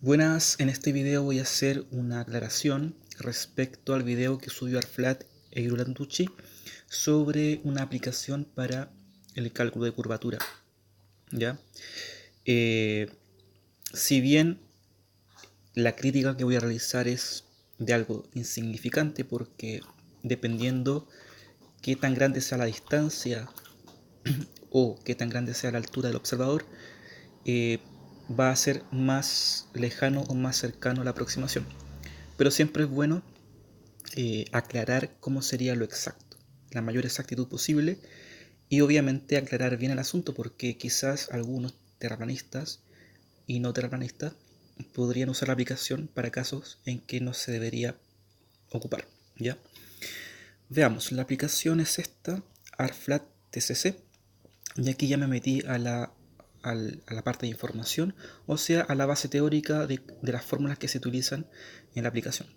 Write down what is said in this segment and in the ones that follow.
Buenas, en este video voy a hacer una aclaración respecto al video que subió Arflat e Irulanducci sobre una aplicación para el cálculo de curvatura. ¿Ya? Eh, si bien la crítica que voy a realizar es de algo insignificante, porque dependiendo qué tan grande sea la distancia o qué tan grande sea la altura del observador, eh, va a ser más lejano o más cercano a la aproximación. Pero siempre es bueno aclarar cómo sería lo exacto, la mayor exactitud posible, y obviamente aclarar bien el asunto, porque quizás algunos terraplanistas y no terraplanistas podrían usar la aplicación para casos en que no se debería ocupar. ¿Ya? Veamos, la aplicación es esta, Arflat TCC, y aquí ya me metí a la parte de información, o sea, a la base teórica de las fórmulas que se utilizan en la aplicación.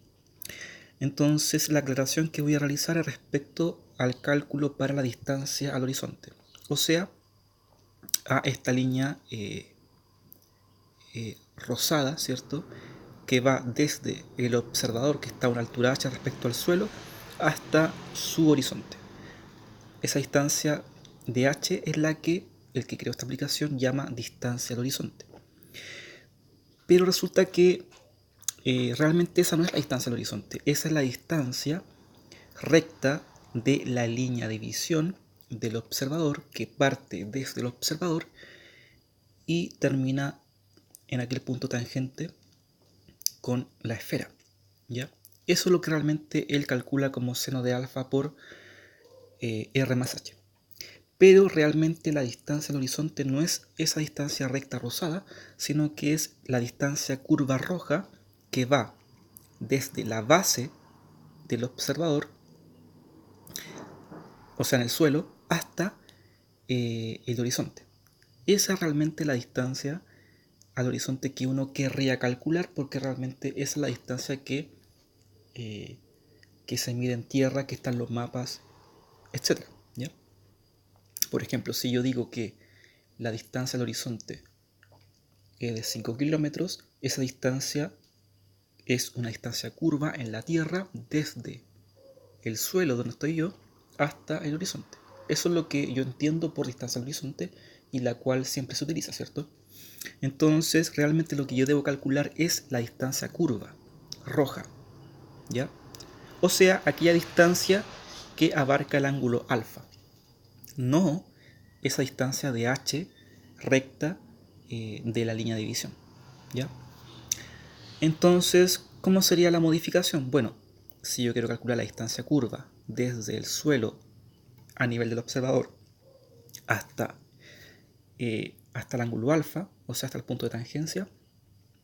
Entonces, la aclaración que voy a realizar es respecto al cálculo para la distancia al horizonte, o sea, a esta línea rosada, ¿cierto?, que va desde el observador, que está a una altura h respecto al suelo, hasta su horizonte. Esa distancia de h es la que el que creó esta aplicación llama distancia al horizonte. Pero resulta que realmente esa no es la distancia al horizonte, esa es la distancia recta de la línea de visión del observador, que parte desde el observador y termina en aquel punto tangente con la esfera. ¿Ya? Eso es lo que realmente él calcula como seno de alfa por r más h. Pero realmente la distancia al horizonte no es esa distancia recta rosada, sino que es la distancia curva roja que va desde la base del observador, o sea, en el suelo, hasta el horizonte. Esa es realmente la distancia al horizonte que uno querría calcular, porque realmente esa es la distancia que se mide en tierra, que están los mapas, etc. ¿Ya? Por ejemplo, si yo digo que la distancia al horizonte es de 5 kilómetros, esa distancia es una distancia curva en la tierra desde el suelo donde estoy yo hasta el horizonte. Eso es lo que yo entiendo por distancia al horizonte y la cual siempre se utiliza, ¿cierto? Entonces, realmente lo que yo debo calcular es la distancia curva, roja, ¿ya? O sea, aquella distancia que abarca el ángulo alfa, no esa distancia de h recta de la línea de visión, ¿ya? Entonces, ¿cómo sería la modificación? Bueno, si yo quiero calcular la distancia curva desde el suelo a nivel del observador hasta, hasta el ángulo alfa, o sea, hasta el punto de tangencia,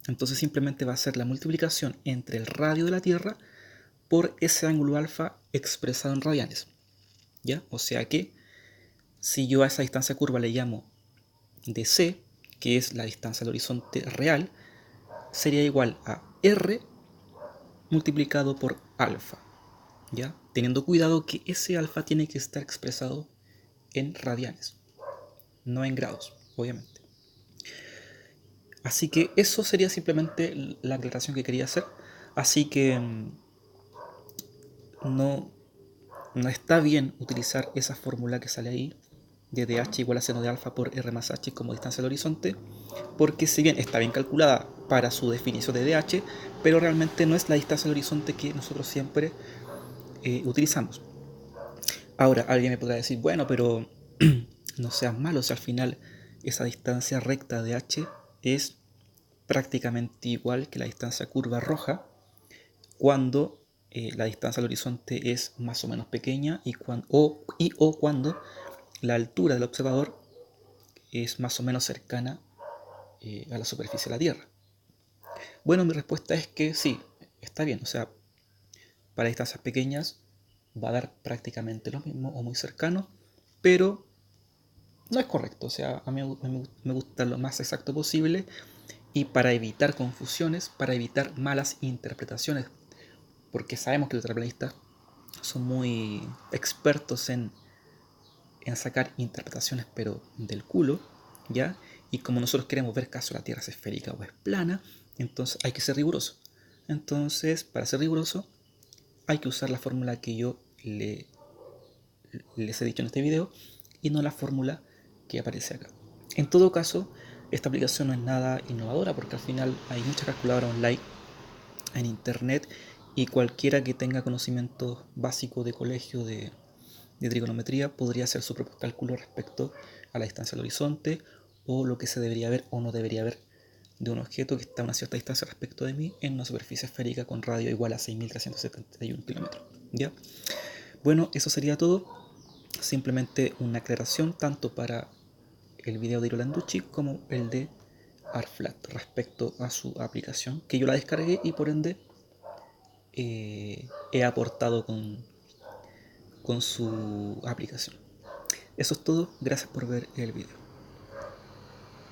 entonces simplemente va a ser la multiplicación entre el radio de la Tierra por ese ángulo alfa expresado en radianes. ¿Ya? O sea que si yo a esa distancia curva le llamo dc, que es la distancia al horizonte real, sería igual a r multiplicado por alfa. ¿Ya? Teniendo cuidado que ese alfa tiene que estar expresado en radianes, no en grados, obviamente. Así que eso sería simplemente la aclaración que quería hacer. Así que no, no está bien utilizar esa fórmula que sale ahí de dh igual a seno de alfa por r más h como distancia al horizonte, porque si bien está bien calculada para su definición de dh, pero realmente no es la distancia al horizonte que nosotros siempre utilizamos. Ahora, alguien me podrá decir, bueno, pero no seas malo, si al final esa distancia recta de h es prácticamente igual que la distancia curva roja cuando la distancia al horizonte es más o menos pequeña y cuando la altura del observador es más o menos cercana a la superficie de la Tierra. Bueno, mi respuesta es que sí, está bien, o sea, para distancias pequeñas va a dar prácticamente lo mismo o muy cercano, pero no es correcto, o sea, a mí me gusta lo más exacto posible, y para evitar confusiones, para evitar malas interpretaciones, porque sabemos que los terraplanistas son muy expertos en sacar interpretaciones, pero del culo, ¿ya? Y como nosotros queremos ver caso la Tierra es esférica o es plana, Entonces hay que ser riguroso. Entonces, para ser riguroso, hay que usar la fórmula que yo les he dicho en este video y no la fórmula que aparece acá. En todo caso, esta aplicación no es nada innovadora porque al final hay muchas calculadoras online en internet y cualquiera que tenga conocimientos básicos de colegio de trigonometría podría hacer su propio cálculo respecto a la distancia al horizonte o lo que se debería ver o no debería ver de un objeto que está a una cierta distancia respecto de mí en una superficie esférica con radio igual a 6.371 kilómetros. ¿Ya? Bueno, eso sería todo. Simplemente una aclaración tanto para el video de Irolanducci como el de Arflat respecto a su aplicación, que yo la descargué y por ende he aportado con su aplicación. Eso es todo, gracias por ver el video.